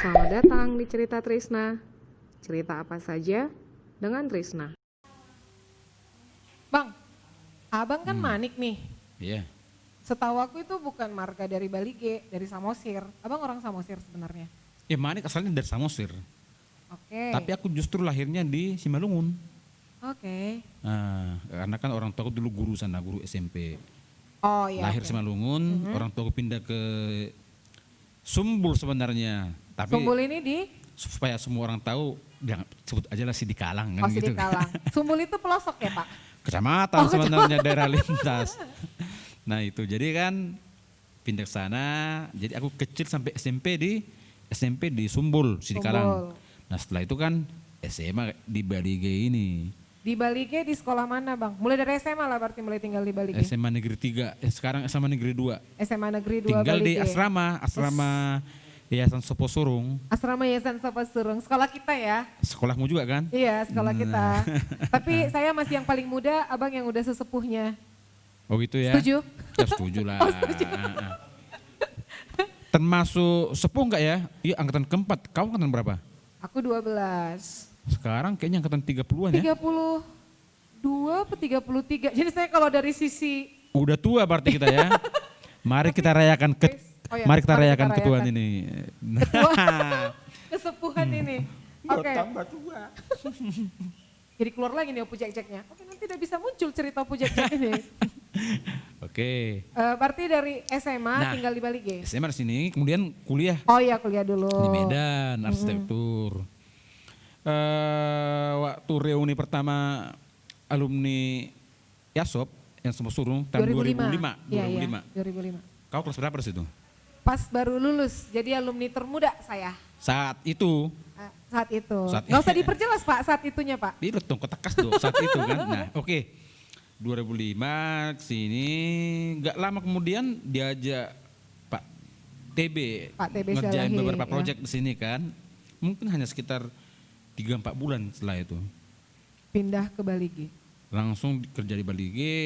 Selamat datang di Cerita Trisna. Cerita apa saja dengan Trisna. Bang, abang kan Manik nih. Iya. Setahu aku itu bukan marga dari Balige, dari Samosir. Abang orang Samosir sebenarnya. Ya Manik asalnya dari Samosir. Oke. Tapi aku justru lahirnya di Simalungun. Oke. Nah, karena kan orang tua aku dulu guru sana, guru SMP. Oh iya. Lahir oke. Simalungun, orang tua aku pindah ke Sumbul sebenarnya. Tapi Sumbul ini di supaya semua orang tahu, jangan sebut aja lah Sidikalang kan gitu. Sidikalang. Sumbul itu pelosok ya Pak? Kecamatan sebenarnya daerah lintas. Nah itu jadi kan pindah ke sana, jadi aku kecil sampai SMP di Sumbul, Sidikalang. Sumbul. Nah setelah itu kan SMA di Balige ini. Di Balige di sekolah mana Bang? Mulai dari SMA lah berarti mulai tinggal di Balige. SMA Negeri 3, sekarang SMA Negeri 2. SMA Negeri 2 Tinggal di Balige. asrama Yayasan Sopo Surung. Asrama Yayasan Sopo Surung. Sekolah kita ya? Sekolahmu juga kan? Iya sekolah kita. Tapi saya masih yang paling muda, abang yang udah sesepuhnya. Oh gitu ya? Setuju? Ya setuju lah. Oh, setuju. Termasuk sepuh enggak ya? Iya angkatan keempat, kau angkatan berapa? Aku 12. Sekarang kayaknya angkatan 30-an ya? 32 atau 33. Jadi saya kalau dari sisi Udah tua berarti kita ya. Mari kita rayakan Oh ya, mari kita mari rayakan kita ketuaan rayakan. ini. kesepuhan ini. Oke. Tambah tua. Jadi keluar lagi nih Opu Cek-Ceknya. Oke, nanti udah bisa muncul cerita Opu Cek-Cek ini. Oke. Berarti dari SMA Nah. tinggal di Balige. SMA di sini, kemudian kuliah Oh iya kuliah dulu. di Medan, arsitektur. Waktu reuni pertama alumni Yasop yang semua suruh tahun 2005. Iya, iya, 2005. Kau kelas berapa di situ? Pas baru lulus, jadi alumni termuda saya Saat itu, saat itu. Saat- Nggak usah diperjelas Pak, saat itunya Pak. ini dong ketekas dong saat itu kan. Nah, oke. 2005 sini, nggak lama kemudian diajak Pak TB, Pak TB ngerjain Syalahi, beberapa ya. proyek di sini kan. Mungkin hanya sekitar 3-4 bulan setelah itu. Pindah ke Balige. Langsung kerja di Balige.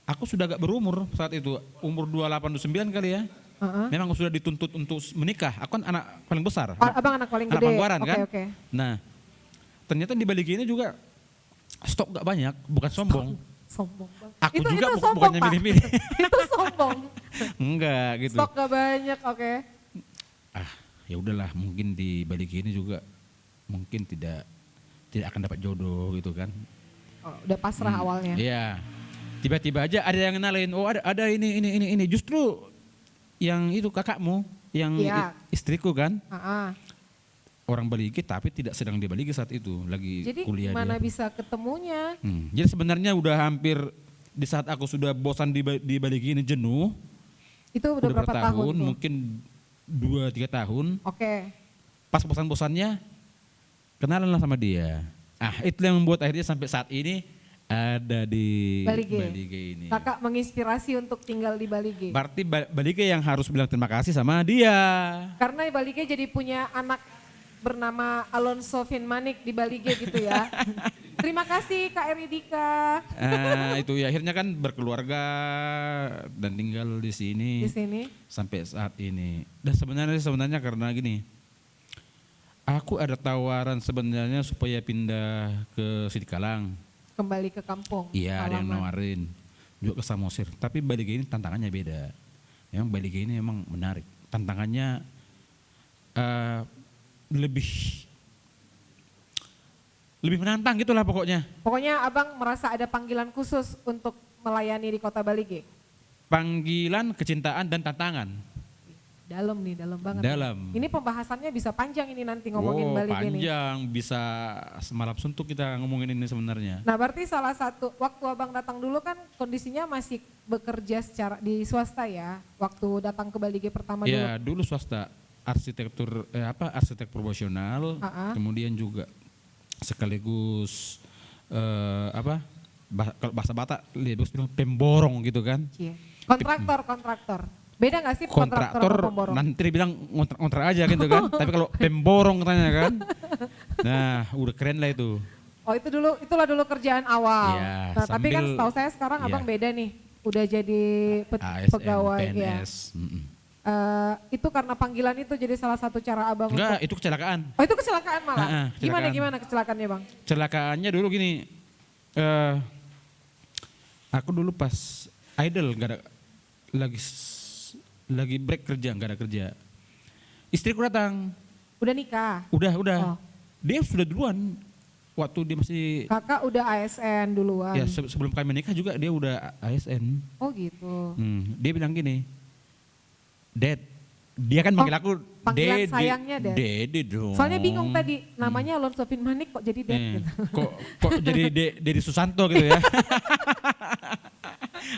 Aku sudah agak berumur saat itu, umur 28-29 kali ya. Heeh. Memang sudah dituntut untuk menikah. Aku kan anak paling besar. Abang anak paling anak gede. pangguaran Oke, kan. oke. Nah, ternyata di Balige ini juga stok gak banyak, bukan sombong. Sombong Bang. Aku juga sombong, bukannya Pak. milih-milih. Itu sombong. Enggak gitu. Stok gak banyak, oke. Ya udahlah, mungkin di Balige ini juga mungkin tidak akan dapat jodoh gitu kan. Oh, udah pasrah awalnya. Iya. Tiba-tiba aja ada yang kenalin, oh ada ini. Justru yang itu kakakmu, yang Iya. istriku kan, Ah. orang Balige tapi tidak sedang di Balige saat itu, lagi Jadi kuliah gimana dia. bisa ketemunya? Jadi sebenarnya udah hampir di saat aku sudah bosan di Balige ini jenuh, Itu udah berapa tahun tuh? mungkin 2-3 tahun. Oke. Pas bosan-bosannya kenalan lah sama dia. Itu yang membuat akhirnya sampai saat ini ada di Balige. ini. Kakak menginspirasi untuk tinggal di Balige. Berarti Balige yang harus bilang terima kasih sama dia. Karena Balige jadi punya anak bernama Alonso Finmanik di Balige gitu ya. Terima kasih Kak Eridika Itu ya akhirnya kan berkeluarga dan tinggal di sini di sini. sampai saat ini. Dan sebenarnya karena gini, aku ada tawaran sebenarnya supaya pindah ke Sidikalang. Kembali ke kampung. Iya, ada yang halaman. nawarin juga ke Samosir. Tapi Balige ini tantangannya beda. Memang Balige ini memang menarik. Tantangannya lebih menantang gitulah pokoknya. Pokoknya abang merasa ada panggilan khusus untuk melayani di kota Balige. Panggilan, kecintaan dan tantangan. Dalam nih, dalam banget. Dalam. Ini pembahasannya bisa panjang ini nanti ngomongin Balige nih. Panjang, bisa semalam suntuk kita ngomongin ini sebenarnya. Nah berarti salah satu, waktu abang datang dulu kan kondisinya masih bekerja secara di swasta ya. Waktu datang ke Balige pertama dulu. Ya, dulu swasta, arsitektur arsitek profesional, kemudian juga sekaligus kalau bahasa Batak lebih bilang pemborong gitu kan. Cie. Kontraktor. Beda gak sih kontraktor Kontraktor sama pemborong? nanti dibilang ngontrak aja gitu kan. Tapi kalau pemborong katanya kan. Nah, udah keren lah itu. Oh itulah dulu kerjaan awal. Iya, Nah tapi kan sambil- setahu saya sekarang iya. abang beda nih. Udah jadi ASN, pegawai ya. PNS. Itu karena panggilan itu jadi salah satu cara abang Enggak, untuk... itu kecelakaan. Oh itu kecelakaan malah? Kecelakaan. Gimana kecelakaannya bang? Kecelakaannya dulu gini, aku dulu pas idle nggak ada lagi break kerja, nggak ada kerja. Istriku datang, Udah nikah? udah. Oh. Dia sudah duluan, waktu dia masih, Kakak udah ASN duluan? ya sebelum kami menikah juga dia udah ASN. Oh gitu. Dia bilang gini, Dad, dia kan manggil aku panggilan Dede, sayangnya, Dad. Dede dong. Soalnya bingung tadi, namanya Alonso Finmanik kok jadi Dad gitu. Kok jadi Dedi Susanto gitu ya.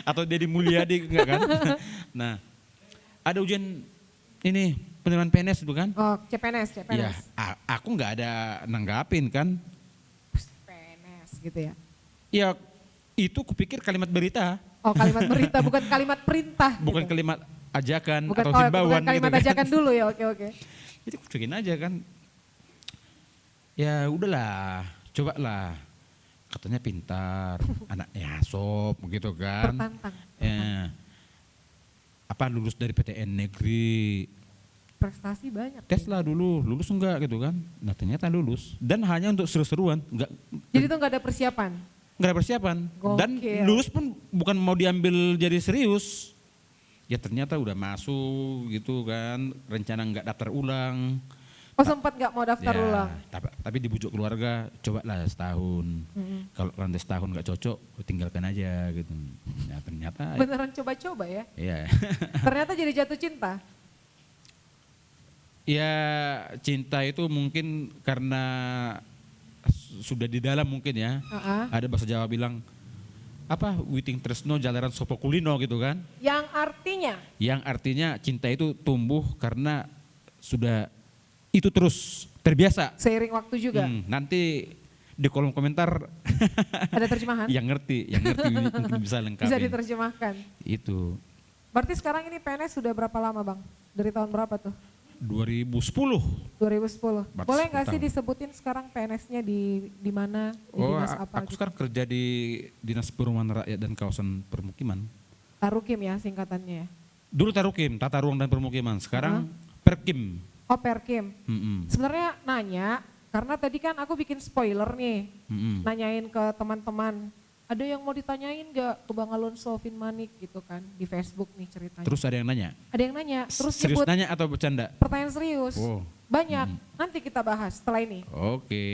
Atau Dedi Mulyadi enggak kan. Nah, ada ujian ini penerimaan PNS itu kan. Oh CPNS. Ya, aku nggak ada nanggapin kan. PNS gitu ya. Ya, itu kupikir kalimat berita. Oh kalimat berita, bukan kalimat perintah. Bukan gitu. kalimat ajakan Bukan, atau bukan himbauan kalimat gitu kan. ajakan dulu ya, oke. Itu kupikirin aja kan. Ya udahlah, cobalah. Katanya pintar, anaknya sop gitu kan. Tertantang. Ya. Apa lulus dari PTN negeri. Prestasi banyak. Tes lah dulu, lulus enggak gitu kan. Nah ternyata lulus. Dan hanya untuk seru-seruan. Jadi itu nggak ada persiapan? Nggak ada persiapan. Dan Gokil. lulus pun bukan mau diambil jadi serius. Ya ternyata udah masuk gitu kan. Rencana nggak daftar ulang. Oh sempat nggak mau daftar Ya, ulang? Tapi dibujuk keluarga, cobalah setahun. Kalau nanti setahun nggak cocok, tinggalkan aja gitu. Ya ternyata. Beneran coba-coba ya? Ya. Ternyata jadi jatuh cinta? Ya cinta itu mungkin karena sudah di dalam mungkin ya. Ada bahasa Jawa bilang apa witing tresno jalaran sopo kulino gitu kan. Yang artinya? Yang artinya cinta itu tumbuh karena sudah itu terus terbiasa. Seiring waktu juga? Nanti di kolom komentar Ada terjemahan? yang ngerti mungkin bisa lengkapin. Bisa diterjemahkan? Itu. Berarti sekarang ini PNS sudah berapa lama bang? Dari tahun berapa tuh? 2010. 2010. Batas Boleh nggak sih tahun. disebutin sekarang PNS-nya di mana? Di Oh, dinas apa aku gitu? sekarang kerja di Dinas Perumahan Rakyat dan Kawasan Permukiman. Tarukim ya singkatannya ya? Dulu Tarukim, Tata Ruang dan Permukiman. Sekarang Perkim. Oh Perkim. Mm-mm. Sebenarnya nanya, karena tadi kan aku bikin spoiler nih. Mm-mm. Nanyain ke teman-teman, ada yang mau ditanyain gak ke Bang Alonso Finmanik gitu kan, di Facebook nih ceritanya. Terus ada yang nanya? Ada yang nanya, terus Serius nyebut nanya atau bercanda? pertanyaan serius. Oh. Banyak, nanti kita bahas setelah ini. Oke.